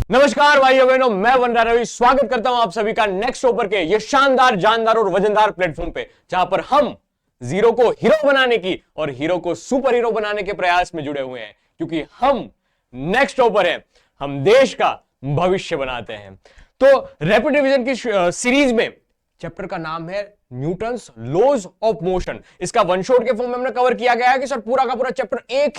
नमस्कार भाइयों बहनों, मैं वनरा रवि स्वागत करता हूं आप सभी का नेक्स्ट ओपर के ये शानदार, जानदार और वजनदार प्लेटफॉर्म पे, जहां पर हम जीरो को हीरो बनाने की और हीरो को सुपर हीरो बनाने के प्रयास में जुड़े हुए हैं, क्योंकि हम नेक्स्ट ओपर हैं, हम देश का भविष्य बनाते हैं। तो रैपिड रिवीजन की सीरीज में चैप्टर का नाम है न्यूटन्स लॉज ऑफ मोशन। इसका वन शॉट के फॉर्म में हमने कवर किया गया है कि सर पूरा का पूरा चैप्टर एक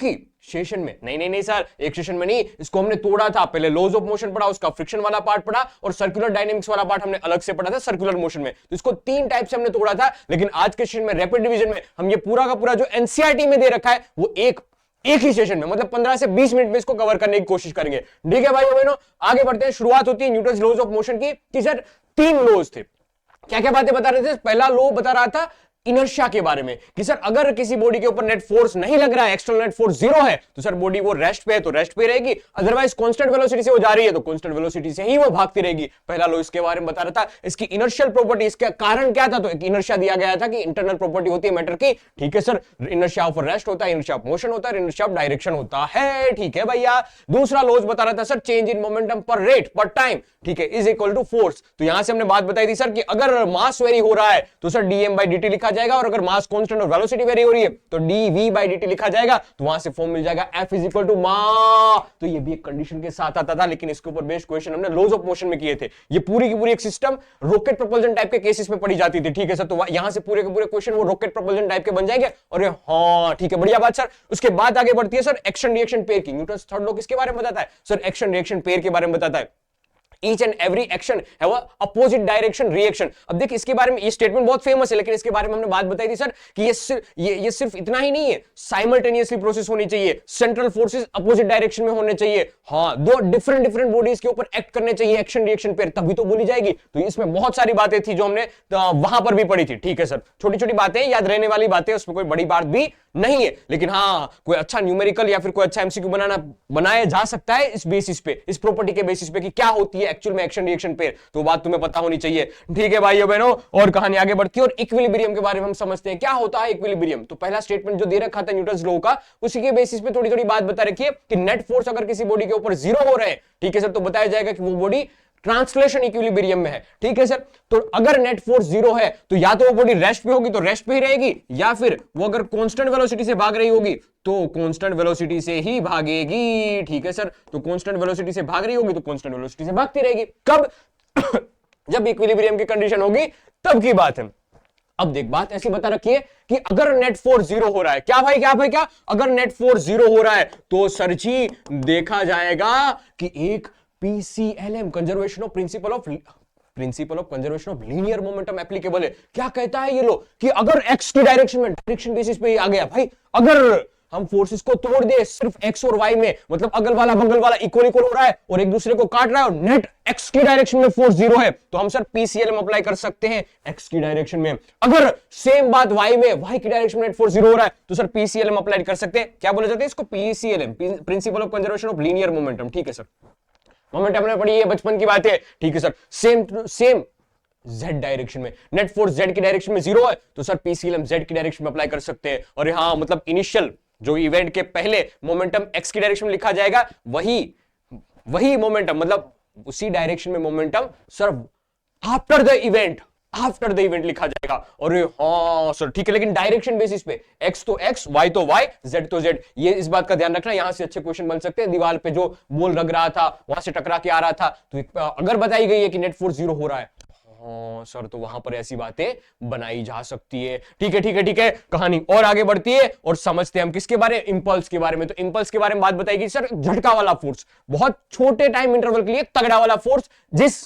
ही सेशन में नहीं सर, एक सेशन में नहीं, इसको हमने तोड़ा था। पहले लॉज ऑफ मोशन पढ़ा, उसका फ्रिक्शन वाला पार्ट पढ़ा और सर्कुलर डायनेमिक्स वाला पार्ट हमने अलग से पढ़ा था सर्कुलर मोशन में। तो इसको तीन टाइप से हमने तोड़ा था, लेकिन आज के सेशन में रैपिड डिवीजन में हम ये पूरा का पूरा जो एनसीईआरटी में दे रखा है वो एक ही सेशन में, मतलब 15 से 20 मिनट में इसको कवर करने की कोशिश करेंगे। ठीक है भाइयों बहनों, आगे बढ़ते हैं। शुरुआत होती है न्यूटन्स लॉज ऑफ मोशन की कि सर 3 लॉज थे। क्या क्या बातें बता रहे थे? पहला लॉ बता रहा था इनर्शिया के बारे में कि सर अगर किसी बॉडी के ऊपर नेट फोर्स नहीं लग रहा है, एक्सटर्नल नेट फोर्स 0 है, तो सर बॉडी वो रेस्ट पे है तो रेस्ट पे रहेगी, अदरवाइज कांस्टेंट वेलोसिटी से वो जा रही है तो कांस्टेंट वेलोसिटी से ही वो भागती रहेगी। पहला लॉ इसके बारे में बता रहा था। इसकी इनर्शियल प्रॉपर्टी, इसका कारण क्या था? तो एक इनर्शिया दिया गया था कि इंटरनल प्रॉपर्टी होती है मैटर की। ठीक है सर, इनर्शिया ऑफ रेस्ट होता है, इनर्शिया ऑफ मोशन होता है, इनर्शिया ऑफ डायरेक्शन होता है। ठीक है भैया। दूसरा लॉज बता रहा था सर चेंज इन मोमेंटम पर रेट पर टाइम, ठीक है, इज इक्वल टू फोर्स। तो यहां से हमने बात बताई थी सर कि अगर मास वेरी हो रहा है तो सर dm by dt लिखा जाएगा, और अगर मास कांस्टेंट और वेलोसिटी वेरी हो रही है तो dv by dt लिखा जाएगा। तो वहां से फॉर्म मिल जाएगा F इज इक्वल टू मा। तो ये भी एक कंडीशन के साथ आता था, लेकिन इसके ऊपर बेस्ड क्वेश्चन हमने लॉज ऑफ मोशन में किए थे। ये पूरी की पूरी एक सिस्टम रॉकेट प्रोपल्जन टाइप के केसेस में पढ़ी जाती थी। ठीक है सर, तो यहां से पूरे के पूरे क्वेश्चन वो रॉकेट प्रोपल्जन टाइप के बन जाएंगे। और हाँ ठीक है, बढ़िया बात सर। उसके बाद आगे बढ़ती है सर एक्शन रिएक्शन पेयर की। न्यूटन्स थर्ड लॉ किसके बारे में बताता है? सर एक्शन रिएक्शन पेयर के बारे में बताता है। Each and every action have a opposite direction reaction। अब देख इसके बारे में, ये स्टेटमेंट बहुत फेमस है, लेकिन इसके बारे में हमने बात बताई थी सर कि ये सिर्फ इतना ही नहीं है, साइमल्टेनियसली प्रोसेस होनी चाहिए, सेंट्रल फोर्सेस अपोजिट डायरेक्शन में होने चाहिए, हाँ, दो डिफरेंट बॉडीज के ऊपर एक्ट करने चाहिए एक्शन रिएक्शन पेयर, तभी तो बोली जाएगी। तो इसमें बहुत सारी बातें थी जो हमने वहां पर भी पढ़ी थी। ठीक है सर, छोटी छोटी बातें, याद रहने वाली बातें, उसमें कोई बड़ी बात भी नहीं है, लेकिन हाँ कोई अच्छा न्यूमेरिकल या फिर कोई अच्छा एमसीक्यू बनाया जा सकता है इस बेसिस पे, इस प्रॉपर्टी के बेसिस पे कि क्या होती है एक्चुअल में एक्शन रिएक्शन पेयर। तो बात तुम्हें पता होनी चाहिए। ठीक है भाइयों बहनों, और कहानी आगे बढ़ती है और इक्विलिब्रियम के बारे में हम समझते हैं क्या होता है इक्विलिब्रियम। तो पहला स्टेटमेंट जो दे रखा था न्यूटन्स लॉ का, उसी के बेसिस पे थोड़ी थोड़ी बात बता रखी है कि नेट फोर्स अगर किसी बॉडी के ऊपर 0 हो रहे हैं, ठीक है सर, तो बताया जाएगा कि वो बॉडी ट्रांसलेशन इक्विलिब्रियम में है। ठीक है सर, तो अगर नेट फोर्स 0 है तो या तो वो बॉडी रेस्ट पे होगी तो रेस्ट पे ही रहेगी, या फिर वो अगर कांस्टेंट वेलोसिटी से भाग रही होगी तो कांस्टेंट वेलोसिटी से ही भागेगी। ठीक है सर, तो कांस्टेंट वेलोसिटी से भाग रही होगी तो कांस्टेंट वेलोसिटी से भागती रहेगी। कब? जब इक्विलिब्रियम की कंडीशन होगी तब की बात है। अब देख, बात ऐसी बता रखी है कि अगर नेट फोर्स 0 हो रहा है, क्या भाई क्या, अगर नेट फोर्स 0 हो रहा है तो सर जी देखा जाएगा कि एक PCLM conservation of principle of conservation of linear momentum applicable है। क्या कहता है ये लो कि अगर x की डायरेक्शन में, डायरेक्शन बेसिस पे आ गया भाई, अगर हम फोर्सेस को तोड़ दे सिर्फ x और y में, मतलब अगल वाला बगल वाला इक्वल हो रहा है और एक दूसरे को काट रहा है, और नेट x की डायरेक्शन में फोर्स 0 है, तो हम सर PCLM अप्लाई कर सकते हैं x की डायरेक्शन में। अगर सेम बात y में, y की डायरेक्शन में नेट फोर्स 0 हो रहा है तो सर PCLM अप्लाई कर सकते हैं। क्या बोला जाता है इसको? PCLM, principle of conservation of linear momentum. ठीक है सर, मोमेंटम ने पढ़ी है, बचपन की बात है। ठीक है सर, सेम z डायरेक्शन में, नेट फोर्स z की डायरेक्शन में 0 है तो सर PCLM z की डायरेक्शन में अप्लाई कर सकते हैं। और हाँ, मतलब इनिशियल जो इवेंट के पहले मोमेंटम x की डायरेक्शन में लिखा जाएगा, वही मोमेंटम, मतलब उसी डायरेक्शन में momentum sir after the event लिखा जाएगा। और हाँ सर ठीक है, लेकिन डायरेक्शन बेसिस पे, x तो x, y तो y, z तो z। ये इस बात का ध्यान रखना, यहां से अच्छे क्वेश्चन बन सकते हैं। दीवार पे जो बॉल लग रहा था वहां से टकरा के आ रहा था, तो अगर बताई गई है कि नेट फोर्स 0 हो रहा है, हाँ सर, तो वहां पर ऐसी बातें बनाई जा सकती है। ठीक है, कहानी और आगे बढ़ती है और समझते हैं हम किसके बारे में, इंपल्स के बारे में। तो इंपल्स के बारे में बात बताएगी सर, झटका वाला फोर्स, बहुत छोटे टाइम इंटरवल के लिए तगड़ा वाला फोर्स, जिस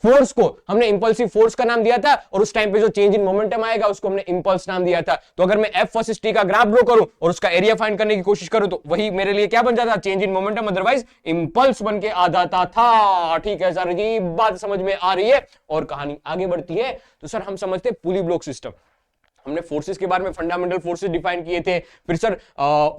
फोर्स को हमने इंपल्सिव फोर्स का नाम दिया था, और उस टाइम पे जो चेंज इन मोमेंटम आएगा उसको हमने इंपल्स नाम दिया था। तो अगर मैं F वर्सेस T का ग्राफ ड्रॉ करूं और उसका एरिया फाइंड करने की कोशिश करूं तो वही मेरे लिए क्या बन जाता? Change in momentum, otherwise impulse बन के आ जाता था। ठीक है सर जी, बात समझ में आ रही है और कहानी आगे बढ़ती है। तो सर हम समझते हैं पुली ब्लॉक सिस्टम। हमने फोर्सेस के बारे में फंडामेंटल फोर्सेस डिफाइन किए थे। फिर सर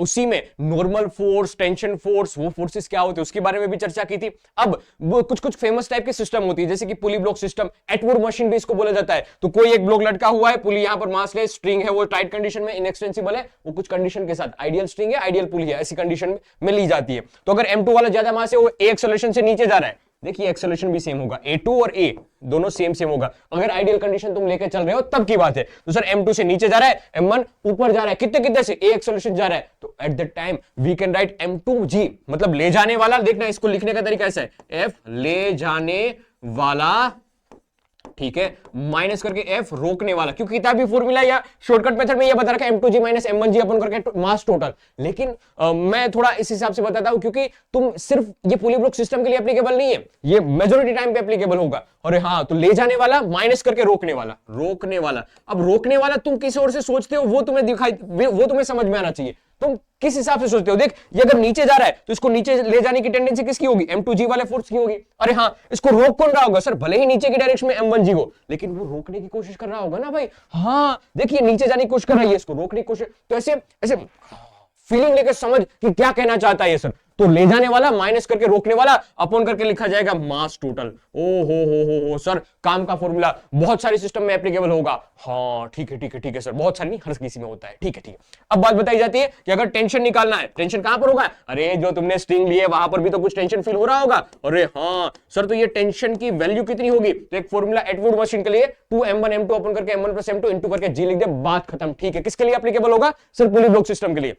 उसी में नॉर्मल फोर्स, टेंशन फोर्स, वो फोर्सेस क्या होते हैं उसके बारे में भी चर्चा की थी। अब कुछ कुछ फेमस टाइप के सिस्टम होती है, जैसे कि पुली ब्लॉक सिस्टम, एटवुड मशीन भी इसको बोला जाता है। तो कोई एक ब्लॉक लटका हुआ है, पुली यहां पर मासलेस, स्ट्रिंग है वो टाइट कंडीशन में इनएक्सटेंसिबल है, वो कुछ कंडीशन के साथ आइडियल स्ट्रिंग है, आइडियल पुली है, ऐसी कंडीशन में ली जाती है। तो अगर M2 वाला ज्यादा मास है, वो A एक्सेलरेशन से नीचे जा रहा है, देखिए एक्सेलरेशन भी सेम होगा, A2 और A दोनों सेम होगा। अगर आइडियल कंडीशन तुम लेकर चल रहे हो तब की बात है। तो सर M2 से नीचे जा रहा है, M1 ऊपर जा रहा है, कितने से A एक्सेलरेशन जा रहा है, तो at that time we can write M2G, मतलब ले जाने वाला। देखना इसको लिखने का तरीका ऐसा है, F ले जाने वाला, ठीक है, माइनस करके F रोकने वाला, क्योंकि किताबी फॉर्मूला या शॉर्टकट मेथड में ये बता रखा है M2G माइनस M1G अपन करके मास टोटल। लेकिन मैं थोड़ा इस हिसाब से बताता हूं, क्योंकि तुम सिर्फ ये पुली ब्लॉक सिस्टम के लिए एप्लीकेबल नहीं है, ये मेजॉरिटी टाइम पे एप्लीकेबल होगा। और हाँ, तो ले जाने वाला माइनस करके रोकने वाला, रोकने वाला। अब रोकने वाला तुम किसी और से सोचते हो, वो तुम्हें दिखाई, वो तुम्हें समझ में आना चाहिए, तुम किस हिसाब से सोचते हो। देख, ये अगर नीचे जा रहा है तो इसको नीचे ले जाने की टेंडेंसी किसकी होगी, M2G वाले फोर्स की होगी। अरे हाँ, इसको रोक कौन रहा होगा सर, भले ही नीचे की डायरेक्शन में M1G हो, लेकिन वो रोकने की कोशिश कर रहा होगा ना भाई। हाँ देखिए, नीचे जाने की कोशिश कर रही है, इसको रोकने की कोशिश, तो ऐसे ऐसे फीलिंग लेकर समझ कि क्या कहना चाहता है ये सर। तो ले जाने वाला माइनस करके रोकने वाला अपॉन करके लिखा जाएगा मास टोटल। ओ हो सर, काम का फॉर्मूला बहुत सारे सिस्टम में एप्लीकेबल होगा। हाँ ठीक है सर, बहुत सारी नहीं, हर किसी में होता है। ठीक है। अब बात बताई जाती है कि अगर टेंशन निकालना है, टेंशन कहां पर होगा, अरे जो तुमने स्ट्रिंग लिए वहां पर भी तो कुछ टेंशन फील हो रहा होगा। अरे हाँ सर, तो ये टेंशन की वैल्यू कितनी होगी, तो एक फॉर्मूला एटवुड मशीन के लिए 2m1 m2 अपन करके m1 + m2 इंटू करके G लिख दे, बात खत्म। ठीक है, किसके लिए एप्लीकेबल होगा सर, पुली ब्लॉक सिस्टम के लिए।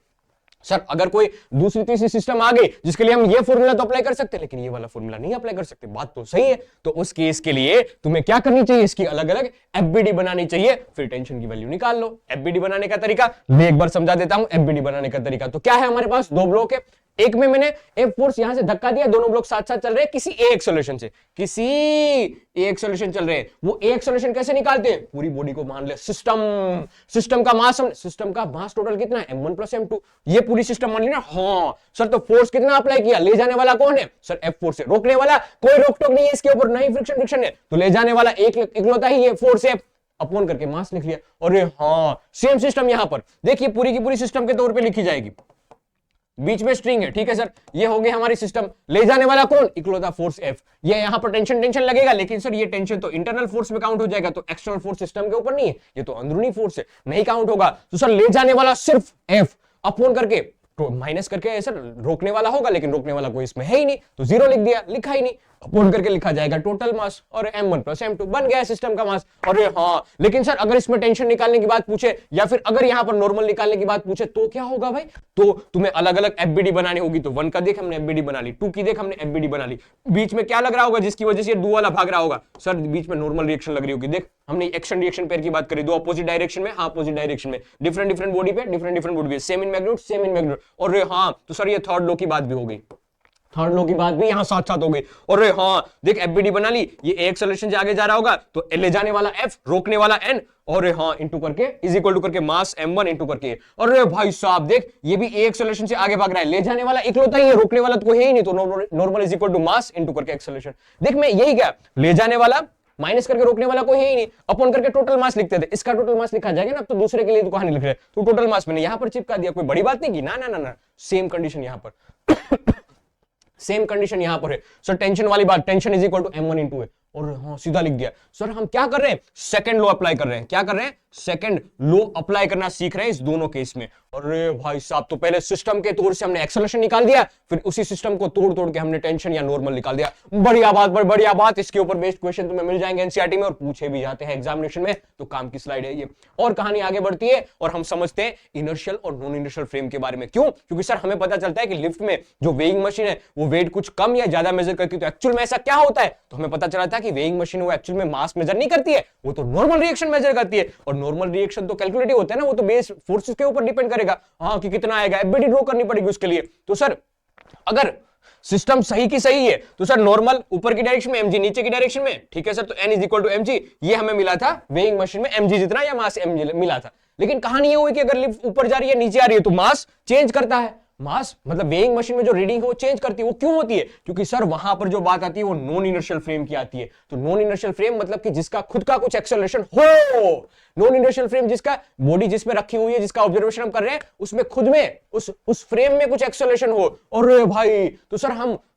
सर अगर कोई दूसरी तीसरी सिस्टम आ गई जिसके लिए हम ये फॉर्मूला तो अप्लाई कर सकते हैं, लेकिन ये वाला फॉर्मूला नहीं अप्लाई कर सकते, बात तो सही है। तो उस केस के लिए तुम्हें क्या करनी चाहिए, इसकी अलग अलग एफबीडी बनानी चाहिए, फिर टेंशन की वैल्यू निकाल लो। एफबीडी बनाने का तरीका मैं एक बार समझा देता हूं। एफबीडी बनाने का तरीका तो क्या है, हमारे पास दो ब्लॉक है, एक में मैंने एक फोर्स यहां से धक्का दिया, दोनों ब्लॉक साथ साथ चल रहे हैं किसी ए एक्सेलरेशन से, किसी ए एक्सेलरेशन चल रहे हैं। वो ए एक्सेलरेशन कैसे निकालते हैं, पूरी बॉडी को मान ले सिस्टम का मास टोटल कितना है, m1 + m2, ये पूरी सिस्टम मान ली ना। हाँ सर, तो फोर्स कितना अप्लाई किया, ले जाने वाला कौन है सर, F4 से। रोकने वाला कोई रोक टोक नहीं है इसके ऊपर, नहीं फ्रिक्शन है, तो ले जाने वाला इकलौता ही है, फोर्स है, अपॉन करके मास लिख लिया। और हाँ, सेम सिस्टम यहां पर देखिए, पूरी की पूरी सिस्टम के तौर पे लिखी जाएगी। बीच में स्ट्रिंग है, ठीक है सर, ये हो गया हमारी सिस्टम। ले जाने वाला कौन, इकलौता फोर्स F। ये यहां पर टेंशन लगेगा, लेकिन सर ये टेंशन तो इंटरनल फोर्स में काउंट हो जाएगा, तो एक्सटर्नल फोर्स सिस्टम के ऊपर नहीं है, ये तो अंदरूनी फोर्स है, नहीं काउंट होगा। तो सर ले जाने वाला सिर्फ F, अपॉन करके तो माइनस करके सर रोकने वाला होगा, लेकिन रोकने वाला कोई इसमें है ही नहीं, तो 0 लिख दिया, लिखा ही नहीं, अपॉन करके लिखा जाएगा टोटल मास, और m1 + m2 बन गया सिस्टम का मास। और हाँ, लेकिन सर अगर इसमें टेंशन निकालने की बात पूछे, या फिर अगर यहां पर नॉर्मल निकालने की बात पूछे, तो क्या होगा भाई, तो तुम्हें अलग अलग एफबीडी बनानी होगी। तो 1 का देख हमने एफबीडी बना ली, 2 की देख हमने एफबीडी बना ली। बीच में क्या लग रहा होगा जिसकी वजह से ये 2 वाला भाग रहा होगा, सर बीच में नॉर्मल रिएक्शन लग रही होगी। देख, हमने एक्शन रिएक्शन पेयर की बात करी, दो अपोजिट डायरेक्शन में, हाँ अपोजिट डायरेक्शन में, डिफरेंट बॉडी पे डिफरेंट बॉडी पे, सेम इन मैग्नीट्यूड। और हाँ, तो सर ये थर्ड लॉ की बात भी हो गई, थर्ड लॉ की बात भी यहां साथ साथ हो गई। और हाँ देख, एफबीडी बना ली, ये ए एक्सेलरेशन से आगे जा रहा होगा, तो ले जाने वाला F, रोकने वाला N, और हाँ इंटू करके इज इक्वल टू करके मास m1 इंटू करके। और भाई साहब देख, ये भी ए एक्सेलरेशन से आगे भाग रहा है, ले जाने वाला इकलौता ही है, रोकने वाला तो कोई है ही नहीं, तो normal is equal to mass into करके एक्सेलरेशन। देख मैं यही क्या, ले जाने वाला माइनस करके रोकने वाला कोई है ही नहीं, अपॉन करके टोटल मास लिखते थे, इसका टोटल मास लिखा जाएगा ना, तो दूसरे के लिए तो कहां नहीं लिख रहे, तो टोटल मास मैंने यहां पर चिपका दिया, कोई बड़ी बात नहीं की, ना, सेम कंडीशन यहां पर सेम कंडीशन यहां पर है सर। टेंशन वाली बात, tension is equal to m1 into है, और हाँ सीधा लिख दिया। सर हम क्या कर रहे हैं, सेकंड लॉ अप्लाई कर रहे हैं, क्या कर रहे हैं, सेकंड लॉ अप्लाई करना सीख रहे हैं इस दोनों केस में। अरे भाई साहब, तो पहले सिस्टम के तौर से हमने एक्सेलरेशन निकाल दिया, फिर उसी सिस्टम को तोड़ के हमने टेंशन या नॉर्मल निकाल दिया। बढ़िया बात, इसके ऊपर बेस्ड क्वेश्चन तुम्हें मिल जाएंगे एनसीईआरटी में, और पूछे भी जाते हैं एग्जामिनेशन में, तो काम की स्लाइड है ये। और कहानी आगे बढ़ती है और हम समझते हैं इनर्शियल और नॉन इनर्शियल फ्रेम के बारे में। क्यों, क्योंकि सर हमें पता चलता है कि लिफ्ट में जो वेइंग मशीन है वो वेट कुछ कम या ज्यादा मेजर करती है, तो एक्चुअल में ऐसा क्या होता है, तो हमें पता चला था कि वेइंग मशीन वो एक्चुअल में मास मेजर नहीं करती है, वो तो नॉर्मल रिएक्शन मेजर करती है, और नॉर्मल रिएक्शन तो कैलकुलेटिव होता है ना, वो तो बेस फोर्सेस के ऊपर डिपेंड करेगा, हाँ कि कितना आएगा, एफबीडी ड्रॉ करनी पड़ेगी उसके लिए। तो सर अगर सिस्टम सही की सही है, तो सर नॉर्मल ऊपर की डायरेक्शन में, mg नीचे की डायरेक्शन में, ठीक है सर, तो n = mg, ये हमें मिला था वेइंग मशीन में mg जितना या मास mg मिला था। लेकिन कहानी ये हुई कि अगर लिफ्ट ऊपर जा रही है नीचे आ रही है, तो मास चेंज करता है, मास मतलब वेइंग मशीन में जो रीडिंग है वो चेंज करती है। वो क्यों होती है? क्योंकि सर वहां पर जो बात आती है वो नॉन इनर्शियल फ्रेम की आती है। तो नॉन इनर्शियल फ्रेम मतलब कि जिसका खुद का कुछ एक्सेलरेशन हो। नॉन इनर्शियल फ्रेम जिसका बॉडी जिसमें रखी हुई है, जिसका ऑब्जर्वेशन हम कर रहे हैं, उसमें खुद में उस फ्रेम में कुछ एक्सेलरेशन हो। और भाई तो सर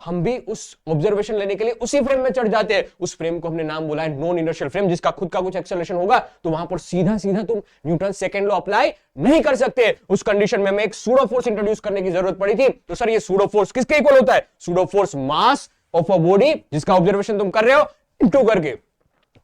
हम भी उस ऑब्जर्वेशन लेने के लिए उसी फ्रेम में चढ़ जाते हैं। उस फ्रेम को हमने नाम बोला है नॉन इनर्शियल फ्रेम, जिसका खुद का कुछ एक्सेलरेशन होगा। तो वहां पर सीधा सीधा तुम न्यूटन सेकंड लॉ अप्लाई नहीं कर सकते। उस कंडीशन में हमें एक सूडो फोर्स इंट्रोड्यूस करने की जरूरत पड़ी थी। तो सर ये सूडो फोर्स किसके इक्वल होता है? Pseudo force mass of a body जिसका ऑब्जर्वेशन तुम कर रहे हो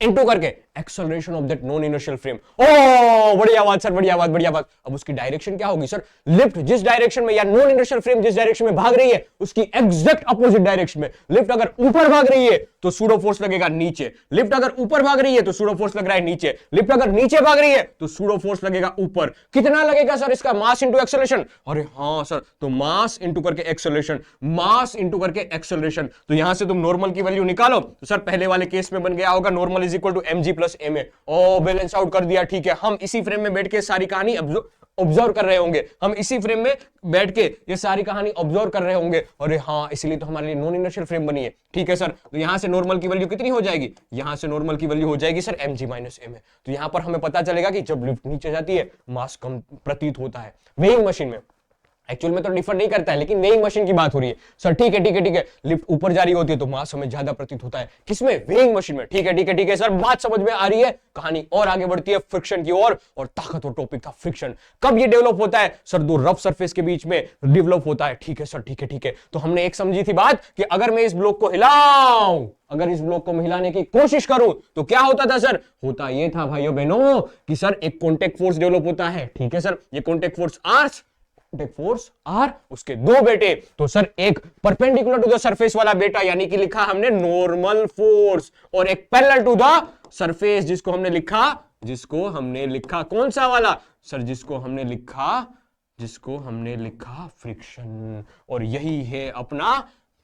इंटू करके acceleration of that non inertial frame. ओ बढ़िया बात सर, बढ़िया बात। अब उसकी डायरेक्शन क्या होगी सर? लिफ्ट जिस डायरेक्शन में या नॉन इनर्शियल फ्रेम जिस डायरेक्शन में भाग रही है उसकी एग्जैक्ट अपोजिट डायरेक्शन में। लिफ्ट अगर ऊपर भाग रही है तो सूडो फोर्स लगेगा नीचे। लिफ्ट अगर ऊपर भाग रही है तो सूडो फोर्स लग रहा है नीचे। लिफ्ट अगर नीचे भाग रही है तो सूडो फोर्स लगेगा ऊपर। कितना लगेगा सर इसका? Mass into acceleration. अरे हाँ सर, तो मास इंटू करके एक्सेलरेशन, मास इंटू करके एक्सेलरेशन। तो यहां से तुम नॉर्मल की वैल्यू निकालो। तो सर पहले वाले केस में बन गया होगा normal is equal to mg plus ma। ओ बैलेंस आउट कर दिया, ठीक है। हम इसी फ्रेम में बैठ के सारी कहानी ऑब्जर्व कर रहे होंगे। हम इसी फ्रेम में बैठ के ये सारी कहानी ऑब्जर्व कर रहे होंगे। अरे हाँ, इसलिए तो हमारे लिए नॉन इनर्शियल फ्रेम बनी है, ठीक है सर। तो यहां से नॉर्मल की वैल्यू कितनी हो जाएगी? यहां से नॉर्मल की वैल्यू हो जाएगी सर mg माइनस ma। तो यहां पर हमें पता चलेगा कि जब लिफ्ट नीचे जाती है मास कम प्रतीत होता है। वेइंग मशीन में एक्चुअल में तो डिफर नहीं करता है, लेकिन वेइंग मशीन की बात हो रही है सर। ठीक है, लिफ्ट ऊपर जा रही होती है तो मास हमें ज्यादा प्रतीत होता है। किसमें? वेइंग मशीन में। ठीक है सर, बात समझ में आ रही है। कहानी और आगे बढ़ती है फ्रिक्शन की ओर, और ताकतवर टॉपिक था फ्रिक्शन। कब ये डेवलप होता है सर? दो रफ सरफेस के बीच में डेवलप होता है। ठीक है सर, ठीक है। तो हमने एक समझी थी बात कि अगर मैं इस ब्लॉक को हिलाऊं, अगर इस ब्लॉक को हिलाने की कोशिश करूं तो क्या होता था सर? होता ये था भाइयों बहनों कि सर एक कॉन्टेक्ट फोर्स डेवलप होता है। ठीक है सर, ये कॉन्टेक्ट फोर्स आर, उसके दो बेटे। तो सर एक परपेंडिकुलर टू द सरफेस वाला बेटा यानी कि लिखा हमने नॉर्मल फोर्स, और एक पैरेलल टू द सरफेस जिसको हमने लिखा कौन सा वाला सर? जिसको हमने लिखा फ्रिक्शन। और यही है अपना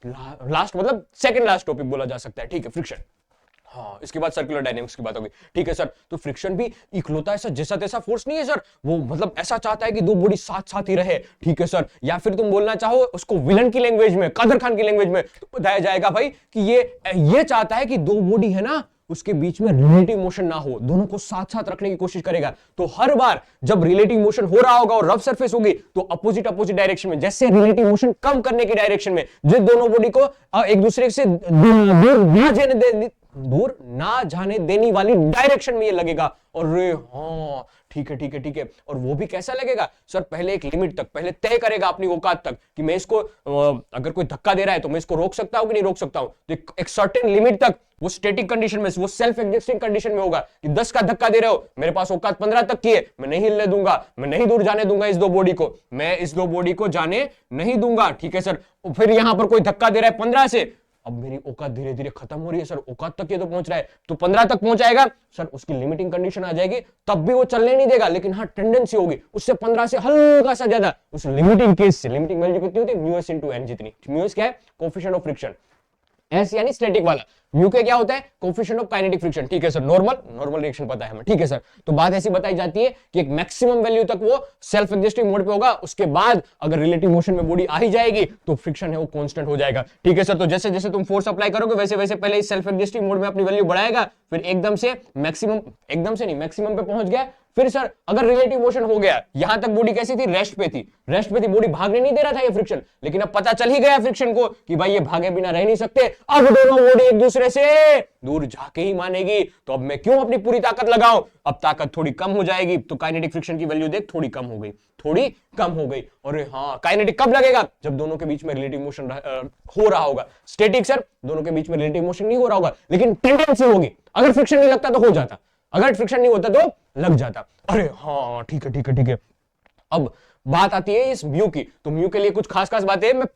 लास्ट मतलब सेकंड लास्ट टॉपिक बोला जा सकता है। ठीक है, फ्रिक्शन। हाँ, इसके बाद सर्कुलर डायनेमिक्स की बात होगी। ठीक है सर, तो फ्रिक्शन भी इकलौता ऐसा जैसा तैसा फोर्स नहीं है सर। वो मतलब ऐसा चाहता है कि दो बॉडी साथ साथ ही रहे। ठीक है सर, या फिर तुम बोलना चाहो उसको विलन की लैंग्वेज में, कादर खान की लैंग्वेज में तो बताया जाएगा भाई कि ये चाहता है कि दो बॉडी है ना उसके बीच में रिलेटिव मोशन ना हो, दोनों को साथ साथ रखने की कोशिश करेगा। तो हर बार जब रिलेटिव मोशन हो रहा होगा और रफ सरफेस होगी तो अपोजिट डायरेक्शन में, जैसे रिलेटिव मोशन कम करने की डायरेक्शन में, जिस दोनों बॉडी को एक दूसरे से दूर ना जाने देने वाली डायरेक्शन में ये लगेगा। और हाँ, ठीक है। और वो भी कैसा लगेगा सर? पहले एक लिमिट तक, पहले तय करेगा अपनी औकात तक कि मैं इसको अगर कोई धक्का दे रहा है तो मैं इसको रोक सकता हूं कि नहीं रोक सकता हूं। तो एक सर्टेन लिमिट तक वो स्टैटिक कंडीशन में, वो सेल्फ एग्जिस्टिंग कंडीशन में होगा कि 10 का धक्का दे रहे हो, मेरे पास औकात 15 तक की है, मैं नहीं हिलने दूंगा, मैं नहीं दूर जाने दूंगा इस दो बॉडी को, मैं इस दो बॉडी को जाने नहीं दूंगा। ठीक है सर, फिर यहां पर कोई धक्का दे रहा है 15 से, अब मेरी औकात धीरे धीरे खत्म हो रही है सर, औकात तक ये तो पहुंच रहा है, तो 15 तक पहुंचाएगा सर, उसकी लिमिटिंग कंडीशन आ जाएगी, तब भी वो चलने नहीं देगा, लेकिन हाँ टेंडेंसी होगी उससे 15 से हल्का सा ज्यादा उस लिमिटिंग केस से। लिमिटिंग वैल्यू कितनी होती है? म्यूएस इनटू एन जितनी। म्यूएस क्या है? Coefficient of friction. एस यानी स्टैटिक वाला, म्यू के क्या होता है? Coefficient of kinetic friction. ठीक है सर, नॉर्मल रिएक्शन पता है हमें। ठीक है सर, तो बात ऐसी बताई जाती है कि एक मैक्सिमम वैल्यू तक वो सेल्फ एग्जिस्टिंग मोड पे होगा, उसके बाद अगर रिलेटिव मोशन में बॉडी आ ही जाएगी तो फ्रिक्शन है वो कांस्टेंट हो जाएगा। ठीक है सर, तो जैसे जैसे तुम फोर्स अप्लाई करोगे वैसे वैसे पहले इस सेल्फ एग्जिस्टिंग मोड में अपनी वैल्यू बढ़ाएगा, फिर एकदम से मैक्सिमम पे पहुंच गया। फिर सर अगर रिलेटिव मोशन हो गया, यहां तक बॉडी कैसी थी? रेस्ट पे थी, बॉडी भागने नहीं दे रहा था ये फ्रिक्शन, लेकिन अब पता चल ही गया फ्रिक्शन को कि भाई ये भागे बिना रह नहीं सकते, अब दोनों बॉडी एक दूसरे से दूर जाके ही मानेगी, तो अब मैं क्यों अपनी पूरी ताकत लगाऊं? अब ताकत थोड़ी कम हो जाएगी, तो काइनेटिक फ्रिक्शन की वैल्यू देख थोड़ी कम हो गई। और हाँ, काइनेटिक कब लगेगा? जब दोनों के बीच में रिलेटिव मोशन हो रहा होगा। स्टैटिक सर, दोनों के बीच में रिलेटिव मोशन नहीं हो रहा होगा, लेकिन टेंडेंसी होगी। अगर फ्रिक्शन नहीं लगता तो हो जाता, अगर फ्रिक्शन नहीं होता तो लग जाता। अरे हाँ, ठीक है। अब बात आती है इस म्यू की, तो म्यू के लिए कुछ खास बातें मैं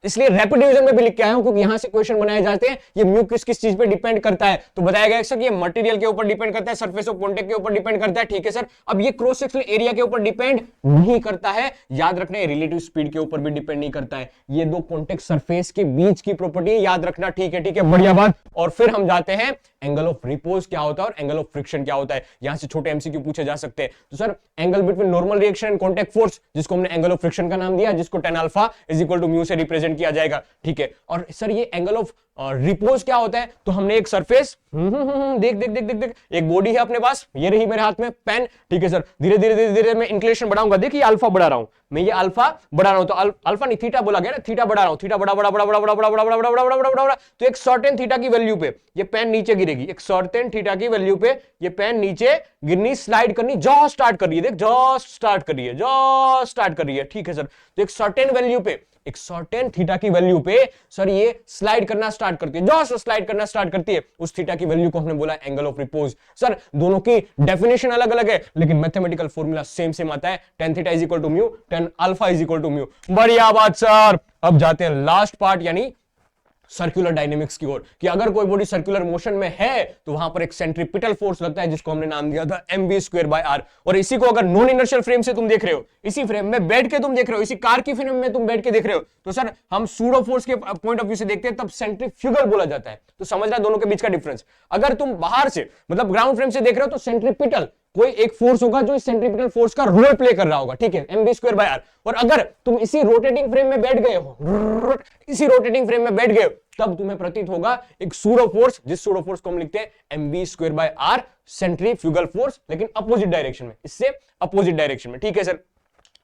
इसलिए रैपिड डिवीजन में भी लिख के आया हूं क्योंकि यहां से क्वेश्चन बनाए जाते हैं। ये म्यू किस किस चीज पे डिपेंड करता है, तो बताया गया सर ये मटेरियल के ऊपर डिपेंड करता है, सरफेस ऑफ कॉन्टेक्ट के ऊपर डिपेंड करता है, ठीक है सर। अब ये क्रॉस सेक्शनल एरिया के ऊपर डिपेंड नहीं करता है, याद रखना है रिलेटिव स्पीड के ऊपर भी डिपेंड नहीं करता है, ये दो कॉन्टेक्ट सरफेस के बीच की प्रॉपर्टी याद रखना, ठीक है बढ़िया बात। और फिर हम जाते हैं एंगल ऑफ रिपोज क्या होता है और एंगल ऑफ फ्रिक्शन क्या होता है, यहां से छोटे एमसीक्यू पूछे जा सकते हैं। तो sir angle between normal reaction and contact force, जिसको हमने एंगल ऑफ फ्रिक्शन का नाम दिया, जिसको tan alpha is equal to mu से रिप्रेजेंट किया जाएगा, ठीक है। और सर ये एंगल ऑफ रिपोज क्या होता है, तो हमने एक सरफेस देख देख देख देख देख एक बॉडी है अपने पास, ये रही मेरे हाथ में पेन, ठीक है सर। धीरे धीरे धीरे धीरे मैं इंक्लिनेशन बढ़ाऊंगा, देखिए अल्फा बढ़ा रहा हूं मैं, ये अल्फा बढ़ा रहा हूं, तो अल्फा नहीं थीटा बोला गया ना, थीटा बढ़ा रहा हूं, थीटा बड़ा बड़ा बड़ा बड़ा बड़ा बड़ा बड़ा बड़ा बड़ा बड़ा बड़ा बड़ा, तो एक सर्टेन थीटा की वैल्यू पे ये पेन नीचे गिरेगी, एक सर्टेन थीटा की वैल्यू पे ये पेन नीचे गिरनी स्लाइड करनी, जस्ट स्टार्ट कर रही है, देख जस्ट स्टार्ट कर रही है, जस्ट स्टार्ट कर रही है, ठीक है सर। तो एक सर्टेन वैल्यू पे, एक सर्टेन थीटा की वैल्यू पे सर ये स्लाइड करना स्टार्ट करती है, जस्ट स्लाइड करना स्टार्ट करती है, उस थीटा की वैल्यू को हमने बोला एंगल ऑफ रिपोज। सर दोनों की डेफिनेशन अलग अलग है लेकिन मैथमेटिकल फॉर्मूला सेम सेम आता है, tan theta is equal to mu, tan alpha is equal to mu. बढ़िया बात सर। अब जाते हैं लास्ट पार्ट यानी सर्कुलर डायनेमिक्स की ओर, कि अगर कोई बॉडी सर्कुलर मोशन में है तो वहां पर एक सेंट्रीपिटल फोर्स लगता है जिसको हमने नाम दिया था mv²/r। और इसी को अगर नॉन इनर्शियल फ्रेम से तुम देख रहे हो, इसी फ्रेम में बैठ के तुम देख रहे हो, इसी कार की फ्रेम में तुम बैठ के देख रहे हो, तो सर हम सूडो फोर्स के पॉइंट ऑफ व्यू से देखते हैं तब सेंट्रीफ्यूगल बोला जाता है। तो समझना दोनों के बीच का डिफरेंस। अगर तुम बाहर से मतलब ग्राउंड फ्रेम से देख रहे हो तो सेंट्रीपिटल कोई एक फोर्स होगा जो इस सेंट्रीपिटल फोर्स का रोल प्ले कर रहा होगा, ठीक है, mv²/r। और अगर तुम इसी रोटेटिंग फ्रेम में बैठ गए हो, इसी रोटेटिंग फ्रेम में बैठ गए हो, तब तुम्हें प्रतीत होगा एक सूडो फोर्स, जिस सूडो फोर्स को हम लिखते हैं mv²/r, सेंट्रीफ्यूगल फोर्स, लेकिन अपोजिट डायरेक्शन में, इससे अपोजिट डायरेक्शन में, ठीक है सर।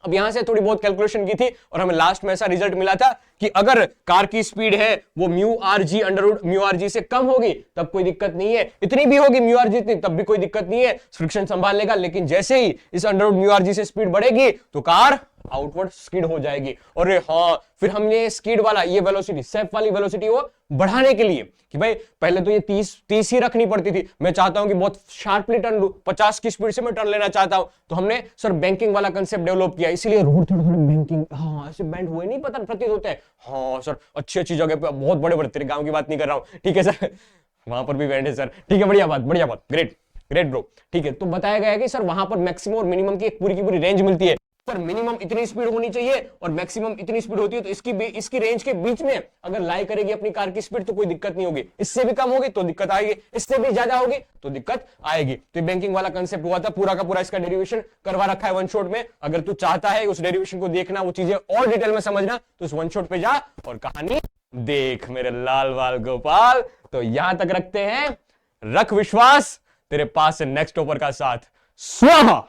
अब यहां से थोड़ी बहुत कैलकुलेशन की थी और हमें लास्ट में ऐसा रिजल्ट मिला था कि अगर कार की स्पीड है वो mu r g under root mu r g से कम होगी तब कोई दिक्कत नहीं है, इतनी भी होगी म्यू आर जी तब भी कोई दिक्कत नहीं है, फ्रिक्शन संभाल लेगा। लेकिन जैसे ही इस under root mu r g से स्पीड बढ़ेगी तो कार आउटवर्ड स्किड हो जाएगी। और हाँ, फिर हमने स्किड वाला ये वेलोसिटी, सेफ वाली वेलोसिटी वो बढ़ाने के लिए कि भाई पहले तो ये 30 ही रखनी पड़ती थी, मैं चाहता हूं कि बहुत शार्पली टर्न लूं, 50 की स्पीड से मैं टर्न लेना चाहता हूं, तो हमने सर बैंकिंग वाला कंसेप्ट डेवलप किया, इसीलिए रोड थोड़े थोड़े बैंकिंग, हाँ ऐसे बैंड हुए नहीं पता प्रतीत होते हैं, हाँ सर अच्छी अच्छी जगह पे, बहुत बड़े बड़े, तेरे गांव की बात नहीं कर रहा हूं, ठीक है सर, वहां पर भी बैंड है सर, ठीक है, बढ़िया बात, ग्रेट ग्रेट ब्रो, ठीक है। तो बताया गया है कि सर वहां पर मैक्सिमम और मिनिमम की एक पूरी की पूरी रेंज मिलती है, पर मिनिमम इतनी स्पीड होनी चाहिए और मैक्सिमम इतनी स्पीड होती है, तो इसकी रेंज के बीच में अगर लाई करेगी अपनी कार की स्पीड तो कोई दिक्कत नहीं होगी, इससे भी कम होगी तो दिक्कत आएगी, इससे भी ज्यादा होगी तो दिक्कत आएगी। तो बैंकिंग वाला कंसेप्ट हुआ था, पूरा का पूरा इसका डेरिवेशन करवा रखा है वन शॉट में। अगर तू चाहता है उस डेरिवेशन को देखना, वो चीजें और डिटेल में समझना, तो उस वन शॉट पे जा और कहानी देख मेरे लाल वाल गोपाल। तो यहां तक रखते हैं, रख विश्वास, तेरे पास से नेक्स्ट टॉपर का साथ। स्वाहा।